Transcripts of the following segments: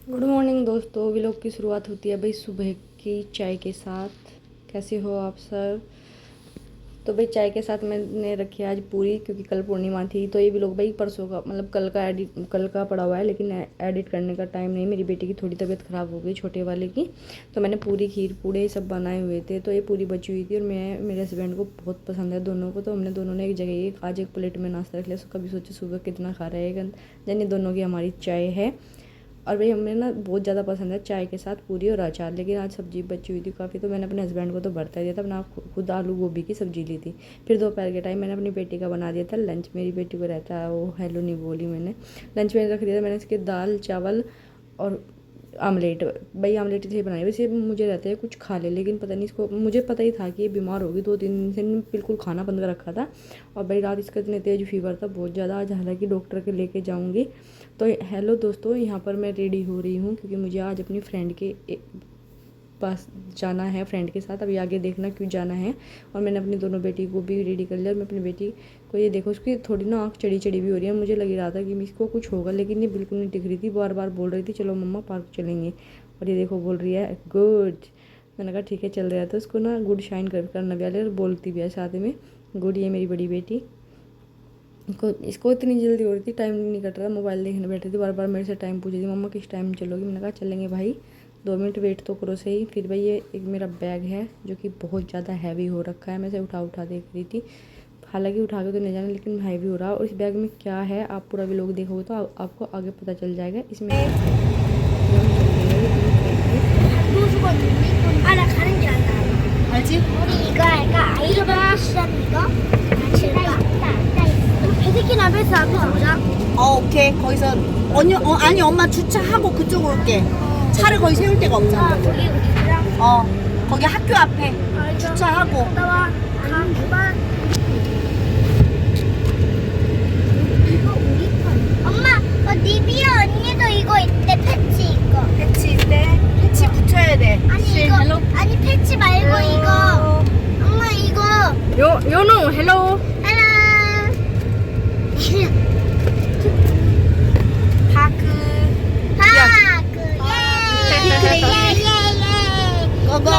Good morning दोस्तों। Vlog की शुरुआत होती है भाई सुबह की चाय के साथ। कैसे हो आप सर? तो भाई चाय के साथ मैंने रखी है आज पूरी, क्योंकि कल पूर्णिमा थी। तो ये व्लॉग भाई परसों का मतलब कल का पड़ा हुआ है, लेकिन एडिट करने का टाइम नहीं। मेरी बेटी की थोड़ी तबीयत ख़राब हो गई, छोटे वाले की। तो मैंने पूरी खीर पूड़े सब बनाए हुए थे, तो ये पूरी बची हुई थी। और मैं मेरे हस्बैंड को बहुत पसंद है दोनों को, तो हमने दोनों ने एक जगह आज एक प्लेट में नाश्ता रख लिया। सो कभी सोचे सुबह कितना खा रहे हैं, यानी दोनों की हमारी चाय है। और भाई हमें ना बहुत ज़्यादा पसंद है चाय के साथ पूरी और अचार, लेकिन आज सब्जी बची हुई थी काफ़ी, तो मैंने अपने हस्बैंड को तो भरता दिया था, अपना खुद आलू गोभी की सब्जी ली थी। फिर दोपहर के टाइम मैंने अपनी बेटी का बना दिया था लंच। मेरी बेटी को रहता है वो हेलो नहीं बोली मैंने, लंच में रख दिया था मैंने इसके दाल चावल और आमलेट। भाई आमलेट इसलिए बनाई, वैसे मुझे रहता है कुछ खा ले, लेकिन पता नहीं इसको, मुझे पता ही था कि ये बीमार होगी। 2-3 दिन से बिल्कुल खाना बंद कर रखा था। और भाई रात इसका इतने तेज फीवर था बहुत ज़्यादा। आज हालांकि डॉक्टर के लेके जाऊँगी। तो हेलो दोस्तों, यहाँ पर मैं रेडी हो रही हूँ क्योंकि मुझे आज अपनी फ्रेंड के पास जाना है, फ्रेंड के साथ। अभी आगे देखना क्यों जाना है। और मैंने अपनी दोनों बेटी को भी रेडी कर लिया। और मैं अपनी बेटी को, ये देखो उसकी थोड़ी ना आँख चढ़ी चढ़ी भी हो रही है। मुझे लग रहा था कि इसको कुछ होगा, लेकिन ये बिल्कुल नहीं दिख रही थी। बार बार बोल रही थी चलो मम्मा पार्क चलेंगे। और ये देखो बोल रही है गुड। मैंने कहा ठीक है चल रहा था। उसको ना गुड शाइन करना भी आ और बोलती भी है साथ में गुड। ये मेरी बड़ी बेटी, इसको इतनी जल्दी हो रही थी, टाइम नहीं कट रहा, मोबाइल देखने बैठी थी। बार बार मेरे से टाइम पूछ रही थी मम्मा किस टाइम चलोगी। मैंने कहा चलेंगे भाई 2 मिनट वेट तो करो सही। फिर भाई ये एक मेरा बैग है जो कि बहुत ज़्यादा हैवी हो रखा है। मैं इसे उठा देख रही थी, हालांकि उठा के तो नहीं जाना, लेकिन हैवी हो रहा है। और इस बैग में क्या है आप पूरा भी लोग देखोगे तो आपको आगे पता चल जाएगा। इसमें 알지? 이거 아이로바 시작 이거 패디키나 베스 앞에 보자. 오케이. 거기서 아니 엄마 주차하고 그쪽으로 올게. 차를 거기 세울 데가 없잖아. 거기 거기 학교 앞에 주차하고. 나와 이거 우리 편. 엄마, 니비야 언니도 이거 있대. 패치 이거. 패치 있대. 패치 붙여야 돼. 아니 이거 아니 패치 말고 이거. 엄마 이거. 요노 헬로. 하나. 파크. 예. 고고.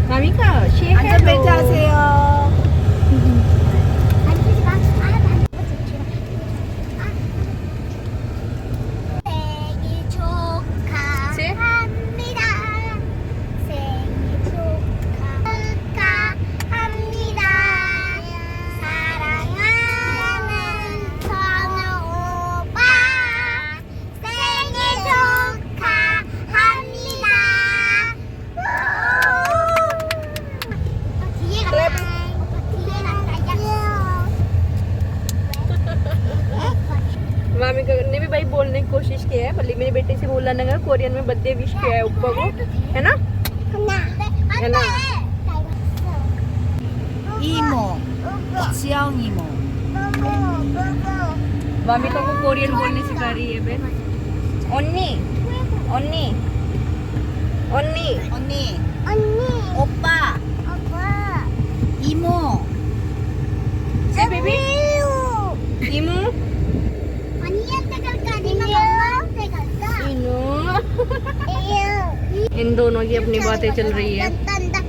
마미카 시 안전벨트 하세요. 생일 축하합니다. 생일 축하합니다. 사랑하는 선우 오빠 생일 축하합니다. मामी ने भी भाई बोलने की कोशिश की है, पर मेरी बेटी से बोला ना कोरियन में बर्थडे विश किया है ऊपर को, है ना? है ना? 이모. 지영 이모. मामी को कोरियन बोलने सिखा रही है बहन। 언니, 언니, 언니, 언니. 언니, 오빠. 오빠, 이모. Say baby, 이모, 언니한테 갈까 아니면 엄마한테 갈까? इन दोनों की अपनी बातें चल रही है। 딴딴딴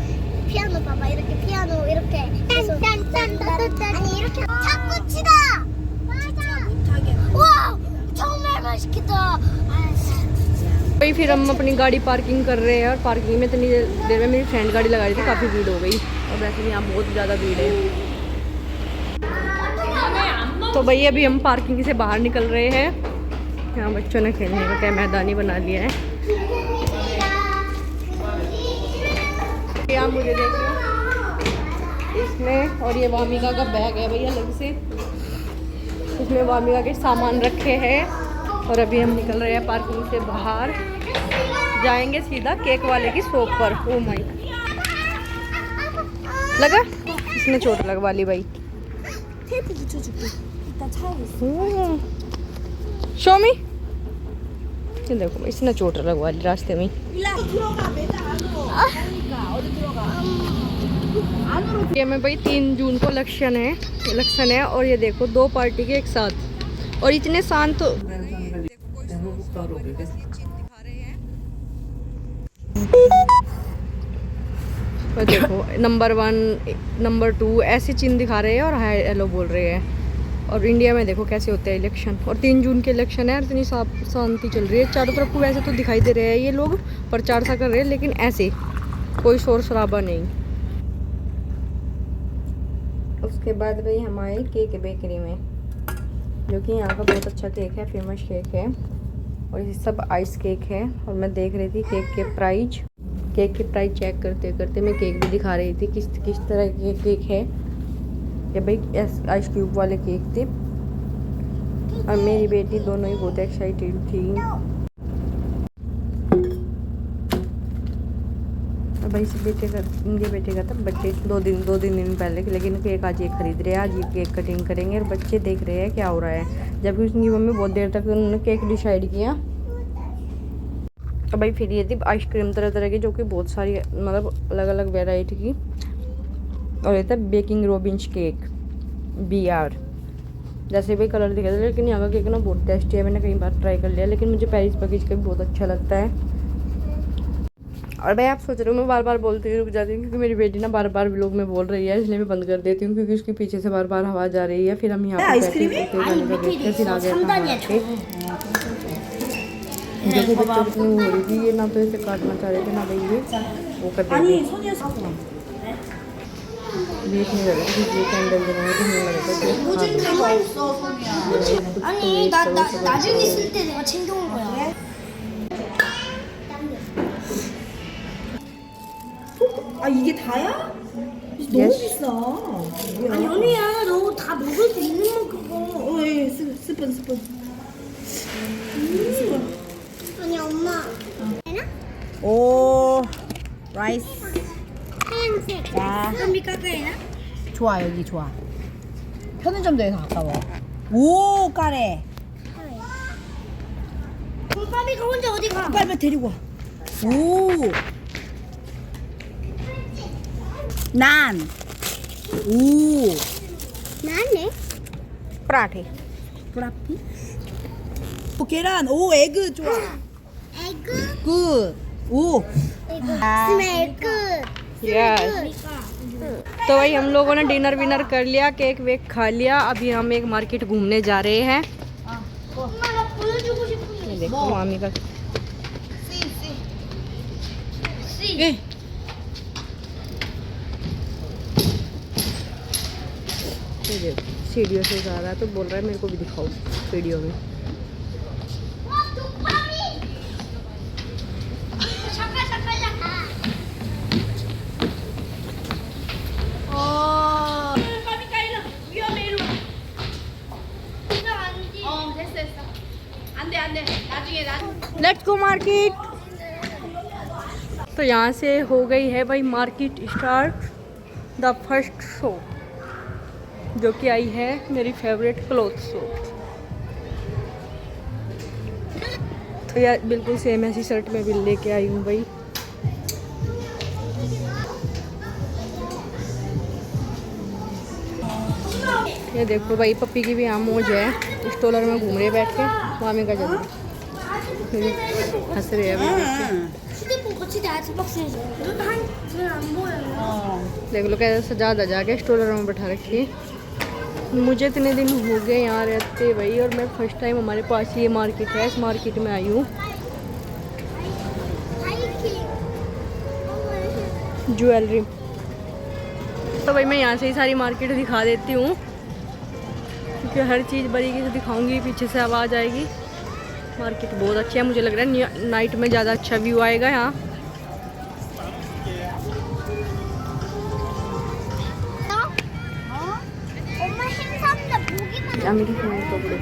피아노 봐봐 이렇게 피아노 이렇게 딴딴딴딴 아니 이렇게 자꾸 치다. 맞아. 와 정말 맛있겠다. भाई फिर हम अपनी गाड़ी पार्किंग कर रहे हैं, और पार्किंग में इतनी देर में मेरी फ्रेंड गाड़ी लगा रही थी, काफ़ी भीड़ हो गई। और वैसे भी यहाँ बहुत ज़्यादा भीड़ है। तो भाई अभी हम पार्किंग से बाहर निकल रहे हैं। यहाँ बच्चों ने खेलने का क्या मैदान ही बना लिया है। यहाँ मुझे देखिए इसमें, और ये वामिका का बैग है भैया अलग से, इसमें वामिका के सामान रखे हैं। और अभी हम निकल रहे हैं पार्किंग से बाहर, जाएंगे सीधा केक वाले की शॉप पर। ओ माय, लगा इसने चोट लगवा ली भाई। 테이프 붙여줄게. 이따 차에 있어. शोमी, ये देखो इसने चोट लगवा ली रास्ते में। 일라 들어가 매장 안으로. 그러니까 어디 들어가. ये में भाई 3 जून को इलेक्शन है। और ये देखो 2 पार्टी के एक साथ, और इतने शांत और देखो नंबर 1 नंबर 2 ऐसे चिन्ह दिखा रहे हैं और हाय हेलो बोल रहे हैं। और इंडिया में देखो कैसे होते हैं इलेक्शन, और 3 जून के इलेक्शन है और इतनी शांति चल रही है चारों तरफ को। वैसे तो दिखाई दे रहे हैं ये लोग प्रचार सा कर रहे हैं, लेकिन ऐसे कोई शोर शराबा नहीं। उसके बाद भाई हम आए केक बेकरी में, जो कि यहाँ का बहुत अच्छा केक है, फेमस केक है। और ये सब आइस केक है। और मैं देख रही थी केक के प्राइस चेक करते करते मैं केक भी दिखा रही थी किस तरह के केक है। ये भाई आइस क्यूब वाले केक थे। और मेरी बेटी दोनों ही बहुत एक्साइटेड थी। और भाई इनके बेटे का था बर्थडे दो दिन पहले, लेकिन केक आज ये खरीद रहे हैं, आज ये केक कटिंग करेंगे और बच्चे देख रहे हैं क्या हो रहा है। जबकि उसकी मम्मी बहुत देर तक उन्होंने केक डिसाइड किया। तो भाई फिर ये थी आइसक्रीम तरह तरह की, जो कि बहुत सारी मतलब अलग अलग वेराइटी की। और ये था बेकिंग रोबिंस केक BR, जैसे भी कलर दिखा था। लेकिन यहाँ का केक ना बहुत टेस्टी है, मैंने कई बार ट्राई कर लिया। लेकिन मुझे पेरिस पैकेज का भी बहुत अच्छा लगता है। और भाई आप सोच रहे हो मैं बार बार बोलती हुई रुक जाती हूँ, क्योंकि मेरी बेटी ना बार बार व्लॉग में बोल रही है, इसलिए मैं बंद कर देती हूँ, क्योंकि उसके पीछे से बार बार आवाज़ आ रही है। फिर हम यहाँ पे फिर आ गए देखो बच्चों कितनी हो रही थी, ये ना तो इसे काटना चाह रहे थे ना भाई ये वो कर देते देख नहीं रहे थे। ये कैंडल जलाने तो नहीं लगा था। 아니 나 나중에 쓸 때 내가 챙겨온 거야. 아 이게 다야? 너무 Yes. 비싸. 아니 연우야 너 다 먹을 수 있는 만큼 먹어. 어예 스푼. 아니 엄마. 오 라이스. 하얀색. 자. 한비 깎아야. 좋아 여기 좋아. 편의점도 여기 가까워. 오 까래. 그럼 빠비가 혼자 어디 가? 빨리 데리고 와. 오. 난. 오. 나네. पराठे 브라피. 오 계란. 오 에그 좋아. 에그. 굿. 오. 스멜 끝. यस। तो भाई हम लोगों ने डिनर विनर कर लिया, केक वेक खा लिया। अभी हम एक मार्केट घूमने जा रहे हैं। 엄마 나 보여주고 싶은 게 ये देखो मामी का 예. ये देखो सीढ़ियों से जा रहा है, तो बोल रहा है मेरे को भी दिखाओ वीडियो में। Let's go market. तो यहाँ से हो गई है भाई market start, the first show, जो कि आई है मेरी फेवरेट क्लॉथ शॉप। तो यार बिल्कुल सेम ऐसी शर्ट मैं भी लेके आई हूँ भाई। ये देखो भाई पप्पी की भी यहाँ मौज है, स्टॉलर में घूम रहे बैठ के। मामी का जल्दी हंस रहे हैं अभी। 휴대폰 같이 다 아이스박스에 줘. 눈안 보여요. देख लो कैसे सजा दजा के स्टॉलर में बैठा रखी। मुझे इतने दिन हो गए यहाँ रहते भाई, और मैं फर्स्ट टाइम हमारे पास ये मार्केट है, इस मार्केट में आई हूँ। ज्वेलरी। तो भाई मैं यहाँ से ही सारी मार्केट दिखा देती हूँ, क्योंकि हर चीज़ बारीकी से दिखाऊंगी, पीछे से आवाज़ आएगी। मार्केट बहुत अच्छी है, मुझे लग रहा है नाइट में ज़्यादा अच्छा व्यू आएगा यहाँ। 엄마 행사인데 보기만 해. मेरी फ्रेंड को बड़े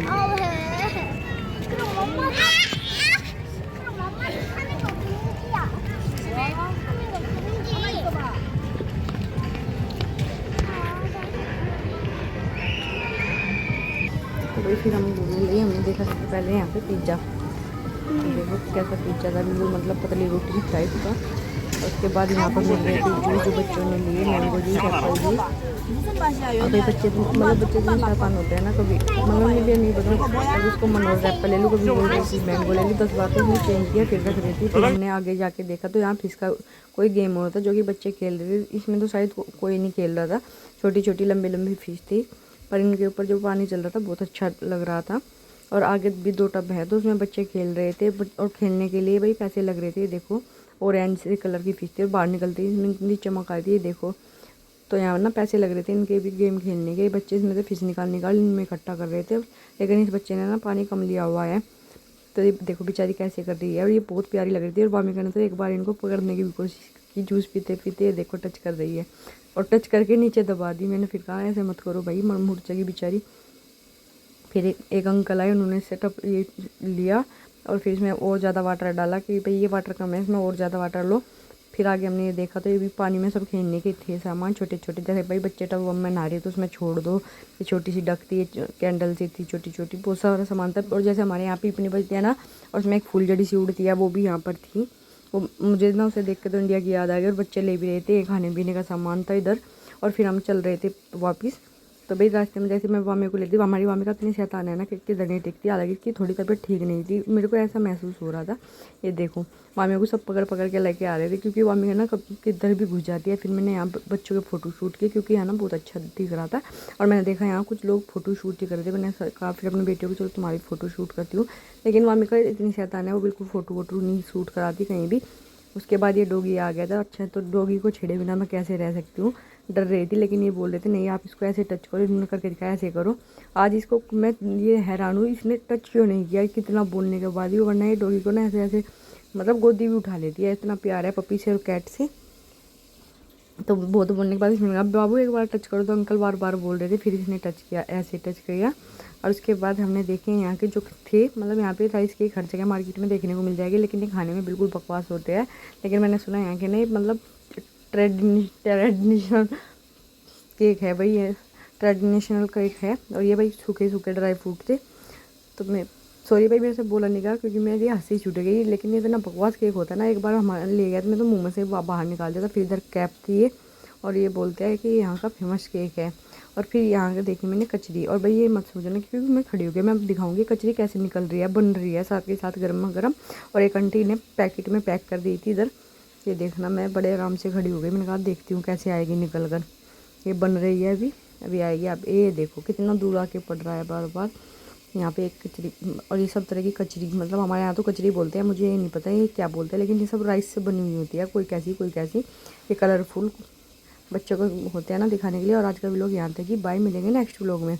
아 왜? 그럼 엄마 그럼 엄마 하는 거 금지야. 왜? 하는 거 금지. 엄마 이거 봐. तो भाई फिर हम घूमने लिए। हमने देखा सबसे पहले यहाँ पे पिज़्ज़ा, देखो कैसा पिज़्ज़ा था, बिल्कुल मतलब पतली रोटी टाइप का। और उसके बाद यहाँ पर मिल रही थी जूस, जो बच्चों ने लिए, मैंगो जूस, एप्पल जूस। 무슨 맛이야 अभी 연우야? बच्चे मतलब बच्चे तो शैतान होते हैं ना, कभी मतलब मुझे नहीं पता, कभी उसको मनोज एप्पल ले लूँ, कभी बोल रही थी मैंगो ले ली, 10 बार तो उसने चेंज किया, फिर रख रही थी। फिर हमने आगे जाके देखा तो यहाँ फिश का कोई गेम हो रहा था जो कि बच्चे खेल रहे थे। इसमें तो शायद कोई नहीं खेल रहा था, छोटी छोटी लंबी लंबी फिश थी, पर इनके ऊपर जो पानी चल रहा था बहुत अच्छा लग रहा था। और आगे भी 2 टब है तो उसमें बच्चे खेल रहे थे, और खेलने के लिए भाई पैसे लग रहे थे। देखो ऑरेंज से कलर की फिश थी और बाहर निकलती है इसमें इतनी चमक आई थी, ये देखो। तो यहाँ ना पैसे लग रहे थे इनके भी गेम खेलने के। बच्चे इसमें से फिश निकाल इनमें इकट्ठा कर रहे थे, लेकिन इस बच्चे ने ना पानी कम लिया हुआ है। तो ये देखो बेचारी कैसे कर रही है, और ये बहुत प्यारी लग रही थी। और वामिका ने तो एक बार इनको पकड़ने की भी कोशिश की, जूस पीते पीते देखो टच कर रही है, और टच करके नीचे दबा दी। मैंने फिर कहा ऐसे मत करो भाई, मुर्चा की बेचारी। फिर एक अंकल आए, उन्होंने सेटअप ये लिया और फिर इसमें और ज़्यादा वाटर डाला कि भाई ये वाटर कम है, इसमें और ज़्यादा वाटर लो। फिर आगे हमने ये देखा तो ये भी पानी में सब खेलने के थे सामान छोटे छोटे, जैसे भाई बच्चे टब में नहा रहे तो उसमें छोड़ दो। ये छोटी सी डक थी, कैंडल सी थी छोटी छोटी, बहुत सारा सामान था। और जैसे हमारे यहाँ पीपनी बजती है ना, और उसमें एक फूलझड़ी सी उड़ती है, वो भी यहाँ पर थी। वो मुझे ना उसे देख के तो इंडिया की याद आ गई, और बच्चे ले भी रहे थे, खाने पीने का सामान था इधर। और फिर हम चल रहे थे वापस। तो भाई रास्ते में जैसे मैं वामी को लेती, हमारी वामी का इतनी शैतान है ना कि किधर नहीं टिकती। हालांकि इसकी थोड़ी तबीयत ठीक नहीं थी, मेरे को ऐसा महसूस हो रहा था। ये देखो वामी को सब पकड़ पकड़ के लेके आ रहे थे, क्योंकि वामी है ना किधर भी घुस जाती है। फिर मैंने यहाँ बच्चों के फ़ोटो शूट किए, क्योंकि यहाँ ना बहुत अच्छा दिख रहा था। और मैंने देखा यहाँ कुछ लोग फ़ोटो शूट ही कर रहे थे। मैंने कहा फिर अपने बेटे को चलो तुम्हारी फ़ोटो शूट करती हूँ, लेकिन वामी का इतनी शैतान है, वो बिल्कुल फ़ोटो वोटो नहीं शूट कराती कहीं भी। उसके बाद ये डॉगी आ गया था। अच्छा तो डॉगी को छेड़े बिना मैं कैसे रह सकती हूँ, डर रही थी। लेकिन ये बोल रहे थे नहीं आप इसको ऐसे टच करो, इन्होंने करके दिखाया ऐसे करो। आज इसको मैं ये हैरान हूँ इसने टच क्यों नहीं किया, कितना बोलने के बाद भी। वरना ये डॉगी को ना ऐसे ऐसे मतलब गोदी भी उठा लेती है, इतना प्यार है पपी से और कैट से। तो बहुत बोलने के बाद इसने कहा बाबू एक बार टच करो, तो अंकल बार बार बोल रहे थे। फिर इसने टच किया, ऐसे टच किया। और उसके बाद हमने देखे यहाँ के जो थे, मतलब यहाँ पे राइस केक हर जगह मार्केट में देखने को मिल जाएगी, लेकिन ये खाने में बिल्कुल बकवास होते हैं। लेकिन मैंने सुना यहाँ के नहीं मतलब ट्रेडिशनल केक है भाई, ये ट्रेडिशनल केक है। और ये भाई सूखे सूखे ड्राई फ्रूट थे। तो मैं सॉरी भाई मेरे से बोला नहीं गया, क्योंकि मेरी हंसी छूट गई। लेकिन ये इतना बकवास केक होता है ना, एक बार हमारे ले गया तो मैं तो मुँह में से बाहर निकाल दिया था। फिर इधर कैप थी ये, और ये बोलते हैं कि यहाँ का फेमस केक है। और फिर यहाँ के देखी मैंने कचरी, और भाई ये मत सोचना क्योंकि मैं खड़ी हो गई, मैं अब दिखाऊंगी कचरी कैसे निकल रही है, बन रही है साथ के साथ गर्मा गर्म। और एक आंटी ने पैकेट में पैक कर दी थी इधर, ये देखना। मैं बड़े आराम से खड़ी हो गई, मैंने कहा देखती हूँ कैसे आएगी निकल कर। ये बन रही है अभी आएगी। अब ये देखो कितना दूर आके पड़ रहा है बार बार। यहाँ पे एक कचरी, और ये सब तरह की कचरी, मतलब हमारे यहाँ तो कचरी बोलते हैं, मुझे ये नहीं पता ये क्या बोलते हैं, लेकिन ये सब राइस से बनी हुई होती है, कोई कैसी। ये कलरफुल बच्चों को होते हैं ना दिखाने के लिए। और आज का व्लॉग यहाँ तक ही, बाय, मिलेंगे नेक्स्ट व्लॉग में।